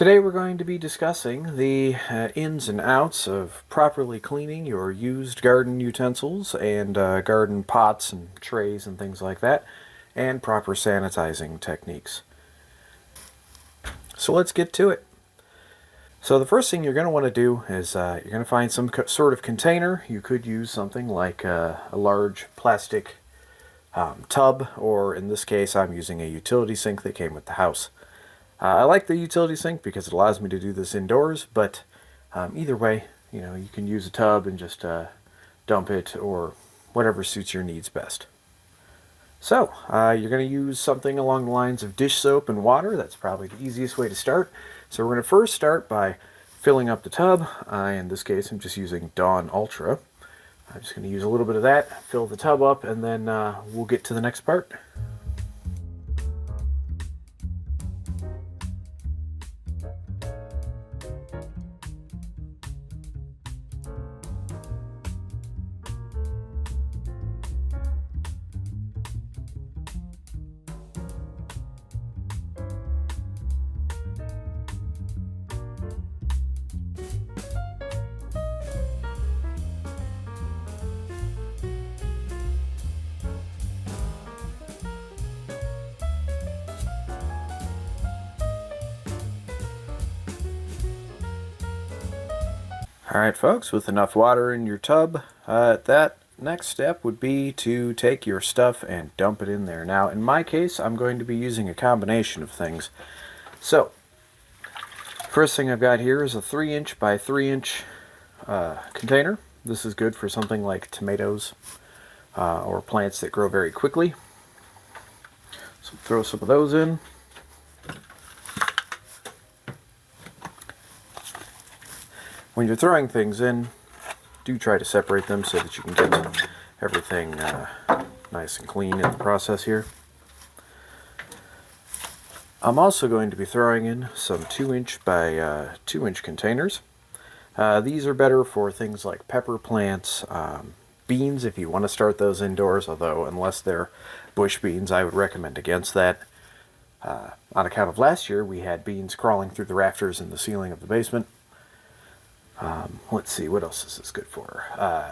Today we're going to be discussing the ins and outs of properly cleaning your used garden utensils and garden pots and trays and things like that, and proper sanitizing techniques. So let's get to it. So the first thing you're going to want to do is you're going to find some sort of container. You could use something like a large plastic tub, or in this case I'm using a utility sink that came with the house. I like the utility sink because it allows me to do this indoors, but either way, you can use a tub and just dump it or whatever suits your needs best. So, you're going to use something along the lines of dish soap and water. That's probably the easiest way to start. So we're going to first start by filling up the tub. In this case, I'm just using Dawn Ultra. I'm just going to use a little bit of that, fill the tub up, and then we'll get to the next part. Alright folks, with enough water in your tub, that next step would be to take your stuff and dump it in there. Now in my case, I'm going to be using a combination of things. So, first thing I've got here is a 3" by 3" container. This is good for something like tomatoes or plants that grow very quickly. So throw some of those in. When you're throwing things in, do try to separate them so that you can get everything nice and clean in the process here. I'm also going to be throwing in some 2" by 2" containers. These are better for things like pepper plants, beans if you want to start those indoors, although unless they're bush beans I would recommend against that. On account of last year we had beans crawling through the rafters in the ceiling of the basement. Let's see, what else is this good for?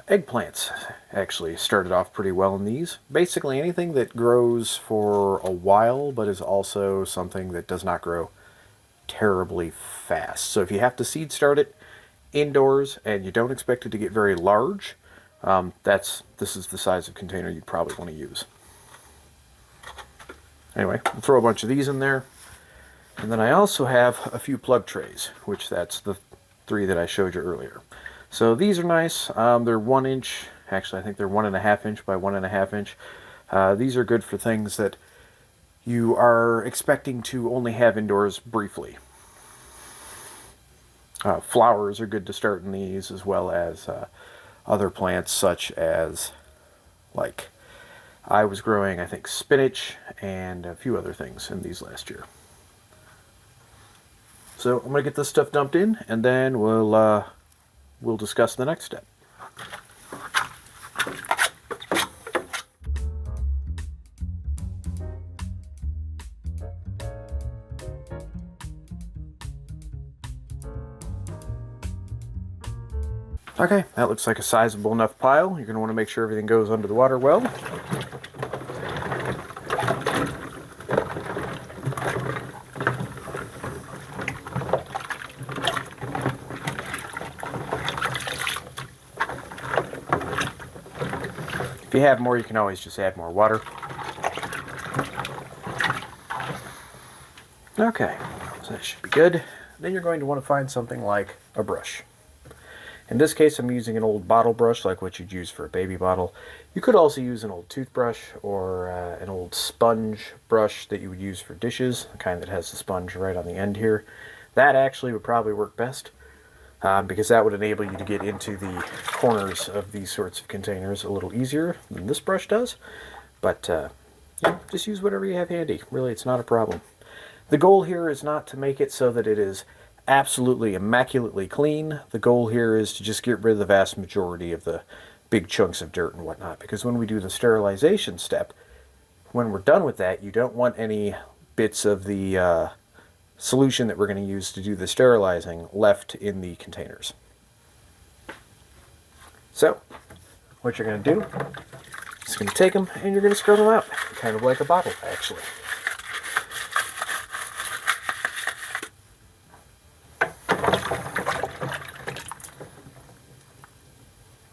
Eggplants actually started off pretty well in these. Basically anything that grows for a while, but is also something that does not grow terribly fast. So if you have to seed start it indoors and you don't expect it to get very large, this is the size of container you'd probably want to use. Anyway, we'll throw a bunch of these in there. And then I also have a few plug trays, which that's the 3 that I showed you earlier. So these are nice. They're 1". Actually, I think they're 1.5" by 1.5". These are good for things that you are expecting to only have indoors briefly. Flowers are good to start in these, as well as other plants such as, like, I was growing, I think, spinach and a few other things in these last year. So I'm going to get this stuff dumped in, and then we'll discuss the next step. Okay, that looks like a sizable enough pile. You're going to want to make sure everything goes under the water well. If you have more, you can always just add more water. Okay, so that should be good. Then you're going to want to find something like a brush. In this case, I'm using an old bottle brush, like what you'd use for a baby bottle. You could also use an old toothbrush or an old sponge brush that you would use for dishes, the kind that has the sponge right on the end here. That actually would probably work best. Because that would enable you to get into the corners of these sorts of containers a little easier than this brush does. But just use whatever you have handy. Really, it's not a problem. The goal here is not to make it so that it is absolutely immaculately clean. The goal here is to just get rid of the vast majority of the big chunks of dirt and whatnot. Because when we do the sterilization step, when we're done with that, you don't want any bits of the solution that we're going to use to do the sterilizing left in the containers. So, what you're going to do is going to take them and you're going to scrub them out, kind of like a bottle, actually.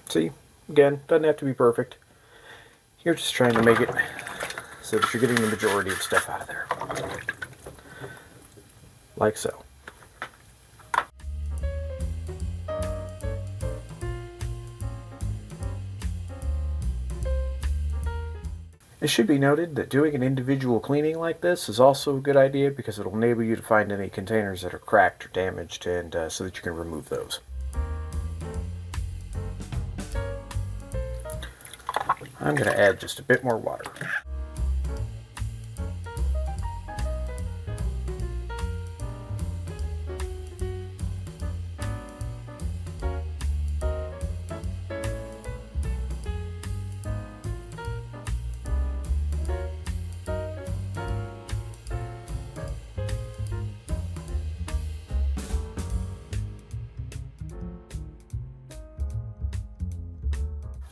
See, again, doesn't have to be perfect. You're just trying to make it so that you're getting the majority of stuff out of there. Like so. It should be noted that doing an individual cleaning like this is also a good idea because it'll enable you to find any containers that are cracked or damaged, and so that you can remove those. I'm going to add just a bit more water.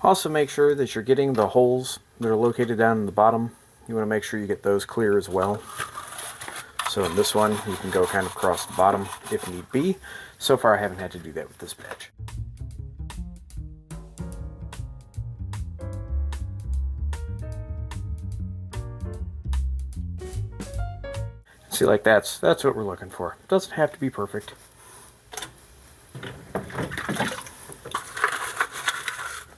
Also make sure that you're getting the holes that are located down in the bottom. You want to make sure you get those clear as well. So in this one, you can go kind of across the bottom if need be. So far I haven't had to do that with this batch. See, like that's what we're looking for. Doesn't have to be perfect.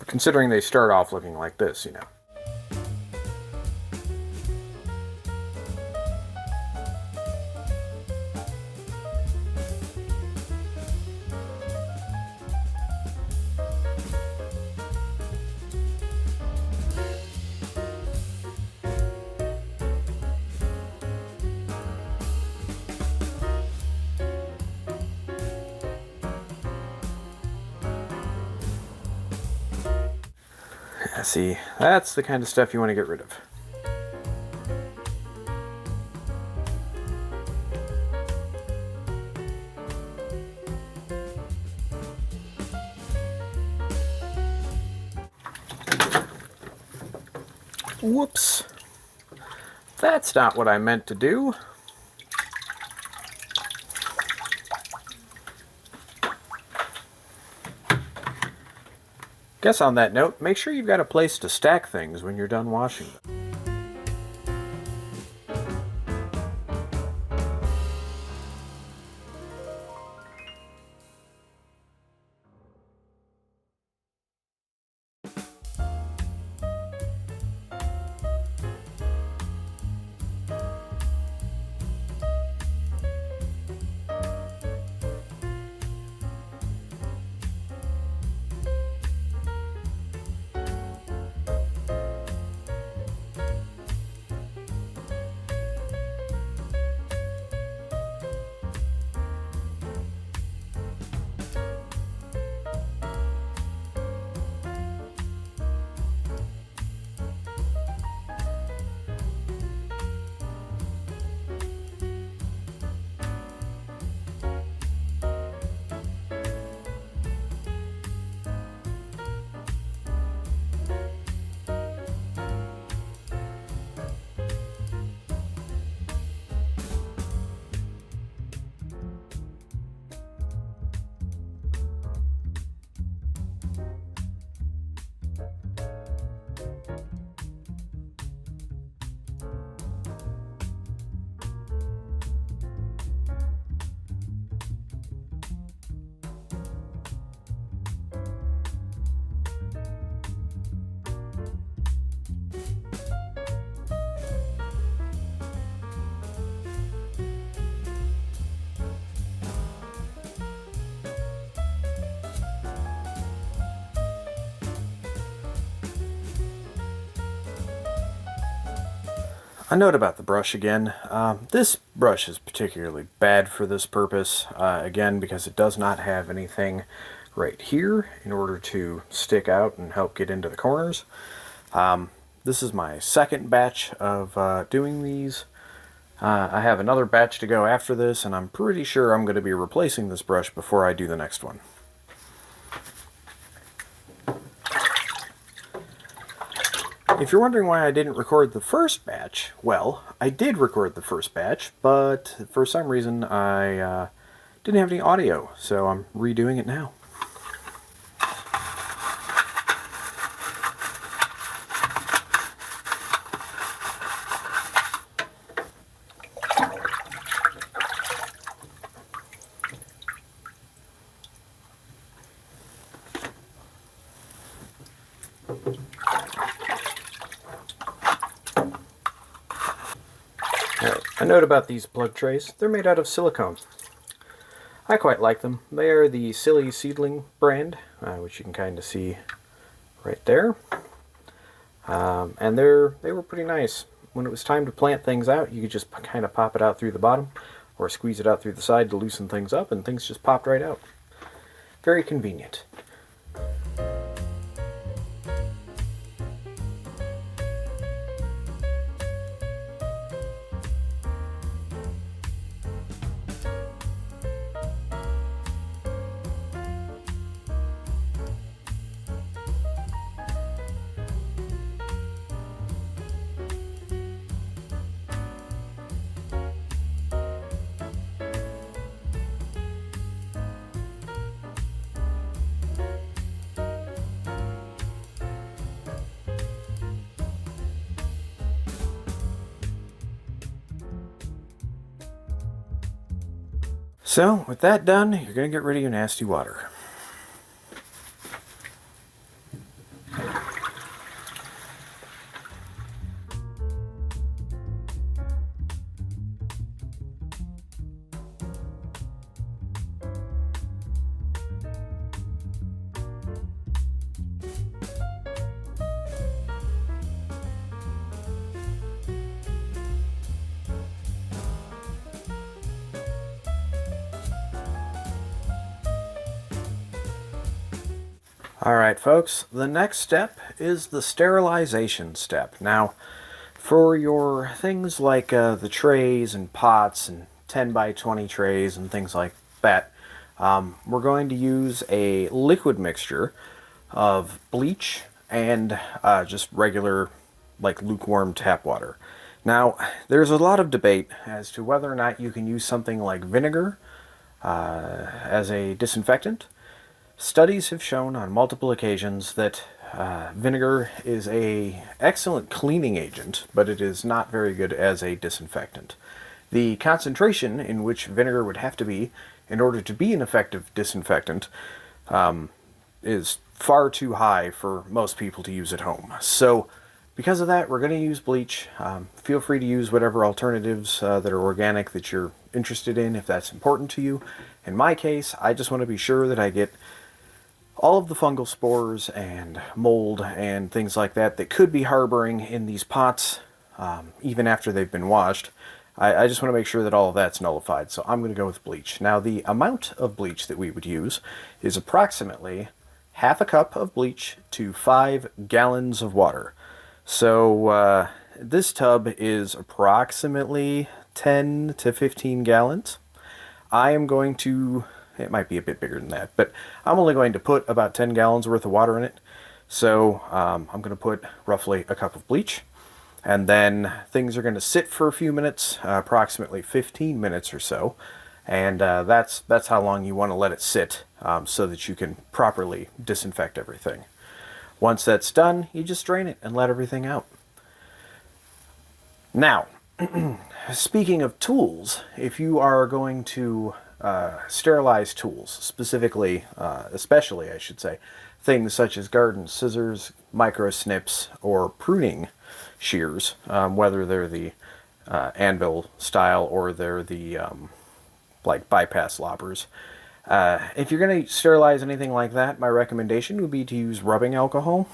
Considering they start off looking like this, you know. See, that's the kind of stuff you want to get rid of. Whoops. That's not what I meant to do. Guess on that note, make sure you've got a place to stack things when you're done washing them. A note about the brush again. This brush is particularly bad for this purpose, again, because it does not have anything right here in order to stick out and help get into the corners. This is my second batch of doing these. I have another batch to go after this, and I'm pretty sure I'm going to be replacing this brush before I do the next one. If you're wondering why I didn't record the first batch, well, I did record the first batch, but for some reason I didn't have any audio, so I'm redoing it now. A note about these plug trays, they're made out of silicone. I quite like them. They are the Silly Seedling brand, which you can kind of see right there. And they were pretty nice. When it was time to plant things out, you could just kind of pop it out through the bottom or squeeze it out through the side to loosen things up, and things just popped right out. Very convenient. So, with that done, you're going to get rid of your nasty water. Alright folks, the next step is the sterilization step. Now, for your things like the trays and pots and 10 by 20 trays and things like that, we're going to use a liquid mixture of bleach and just regular, like lukewarm tap water. Now, there's a lot of debate as to whether or not you can use something like vinegar as a disinfectant. Studies have shown on multiple occasions that vinegar is an excellent cleaning agent, but it is not very good as a disinfectant. The concentration in which vinegar would have to be in order to be an effective disinfectant is far too high for most people to use at home. So because of that, we're going to use bleach. Feel free to use whatever alternatives that are organic that you're interested in if that's important to you. In my case, I just want to be sure that I get all of the fungal spores and mold and things like that that could be harboring in these pots, even after they've been washed. I just want to make sure that all of that's nullified, so I'm going to go with bleach. Now, the amount of bleach that we would use is approximately half a cup of bleach to 5 gallons of water. So this tub is approximately 10 to 15 gallons. I am going to, it might be a bit bigger than that, but I'm only going to put about 10 gallons worth of water in it. So I'm going to put roughly a cup of bleach, and then things are going to sit for a few minutes, approximately 15 minutes or so, and that's how long you want to let it sit so that you can properly disinfect everything. Once that's done, you just drain it and let everything out. Now, speaking of tools, if you are going to sterilize tools, specifically, especially I should say, things such as garden scissors, micro snips, or pruning shears, whether they're the anvil style or they're the like bypass loppers. If you're going to sterilize anything like that, my recommendation would be to use rubbing alcohol,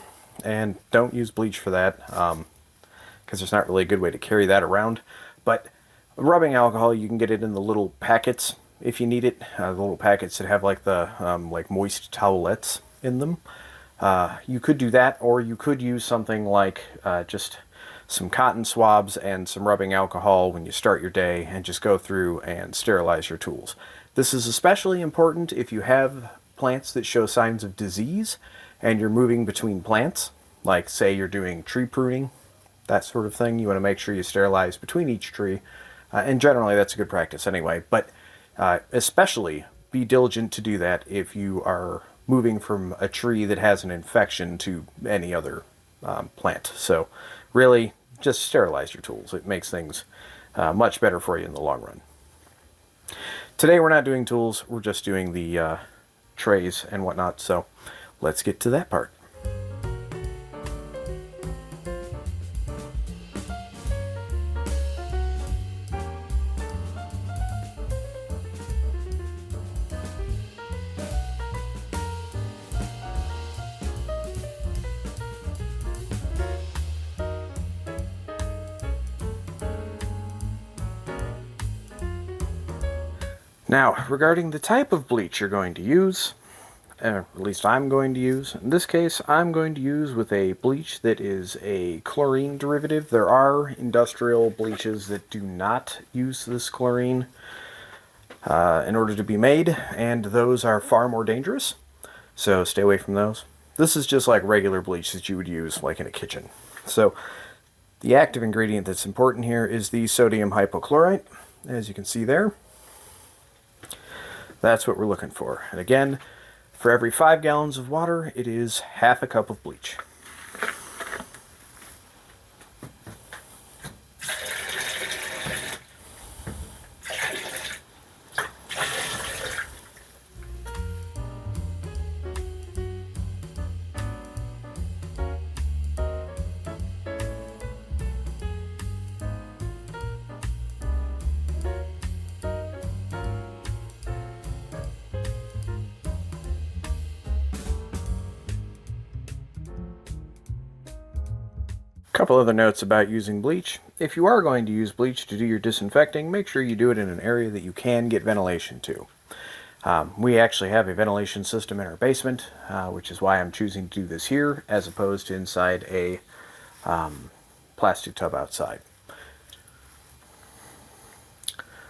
and don't use bleach for that, because there's not really a good way to carry that around. But rubbing alcohol, you can get it in the little packets if you need it, the little packets that have like the like moist towelettes in them. You could do that, or you could use something like just some cotton swabs and some rubbing alcohol when you start your day, and just go through and sterilize your tools. This is especially important if you have plants that show signs of disease and you're moving between plants, like say you're doing tree pruning, that sort of thing. You want to make sure you sterilize between each tree, and generally that's a good practice anyway, but especially be diligent to do that if you are moving from a tree that has an infection to any other plant. So really, just sterilize your tools. It makes things much better for you in the long run. Today we're not doing tools, we're just doing the trays and whatnot, so let's get to that part. Now, regarding the type of bleach you're going to use, at least I'm going to use, in this case I'm going to use with a bleach that is a chlorine derivative. There are industrial bleaches that do not use this chlorine in order to be made, and those are far more dangerous, so stay away from those. This is just like regular bleach that you would use like in a kitchen. So the active ingredient that's important here is the sodium hypochlorite, as you can see there. That's what we're looking for. And again, for every 5 gallons of water, it is half a cup of bleach. Couple other notes about using bleach. If you are going to use bleach to do your disinfecting, make sure you do it in an area that you can get ventilation to. We actually have a ventilation system in our basement, which is why I'm choosing to do this here as opposed to inside a plastic tub outside.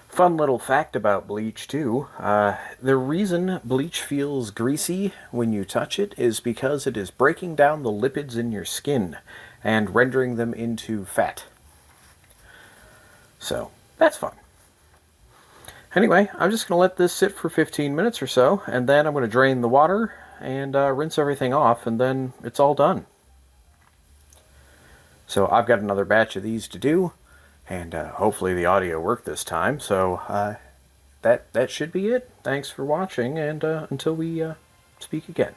Fun little fact about bleach too, the reason bleach feels greasy when you touch it is because it is breaking down the lipids in your skin and rendering them into fat. So that's fun. Anyway, I'm just going to let this sit for 15 minutes or so, and then I'm going to drain the water and rinse everything off, and then it's all done. So I've got another batch of these to do, and hopefully the audio worked this time. So that should be it. Thanks for watching, and until we speak again.